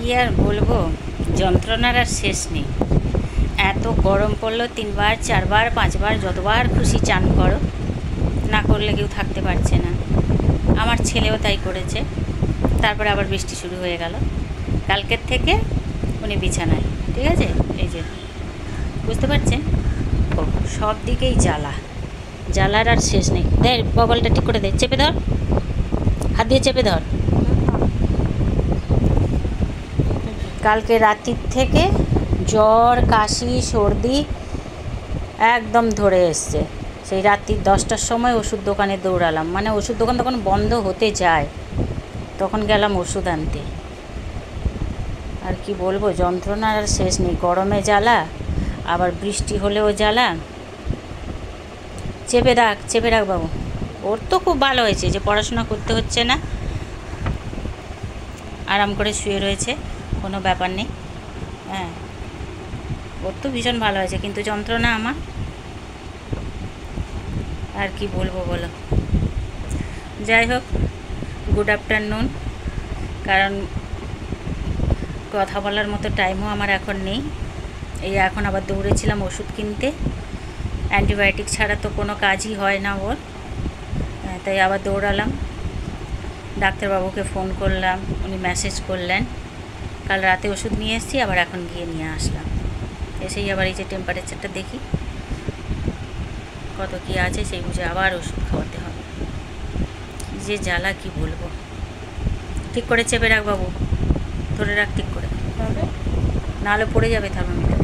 কি আর বলবো, যন্ত্রণার আর শেষ নেই। এত গরম পড়লো, 3বার 4বার 5বার যতবার খুশি চান করো, না করলে কেউ থাকতে পারছে না। আমার ছেলেও তাই করেছে। তারপরে আবার বৃষ্টি শুরু হয়ে গেল। কালকের থেকে উনি বিছানায়, ঠিক আছে? এই যে বুঝতে পারছেন, ও সব দিকেই জ্বালা, জ্বালার আর শেষ নেই। দেখ বগলটা ঠিক করে দে, চেপে ধর, হাত দিয়ে চেপে ধর। কালকে রাত্রির থেকে জ্বর, কাশি, সর্দি একদম ধরে এসছে। সেই রাত্রির 10টার সময় ওষুধ দোকানে দৌড়ালাম, মানে ওষুধ দোকান তখন বন্ধ হতে যায়, তখন গেলাম ওষুধ আনতে। আর কি বলবো, যন্ত্রণার আর শেষ নেই। গরমে জ্বালা, আবার বৃষ্টি হলেও জ্বালা। চেপে রাখ বাবু। ওর তো খুব ভালো হয়েছে যে পড়াশোনা করতে হচ্ছে না, আরাম করে শুয়ে রয়েছে, কোনো ব্যাপার নেই। হ্যাঁ, ওর তো ভীষণ ভালো হয়েছে, কিন্তু যন্ত্রণা আমার। আর কি বলবো বলো। যাই হোক, গুড আফটারনুন। কারণ কথা বলার মতো টাইমও আমার এখন নেই। এই এখন আবার দৌড়েছিলাম ওষুধ কিনতে। অ্যান্টিবায়োটিক ছাড়া তো কোনো কাজই হয় না ওর, তাই আবার দৌড়ালাম। ডাক্তারবাবুকে ফোন করলাম, উনি মেসেজ করলেন। কাল রাতে ওষুধ নিয়ে এসেছি, আবার এখন গিয়ে নিয়ে আসলাম। এসেই আবার এই যে টেম্পারেচারটা দেখি কত কী আছে, সেই বুঝে আবার ওষুধ খাওয়াতে হবে। কী যে জ্বালা, কি বলবো। ঠিক করে চেপে রাখ বাবু, ধরে রাখ ঠিক করে, নাহলে পড়ে যাবে থার্মোমিটার।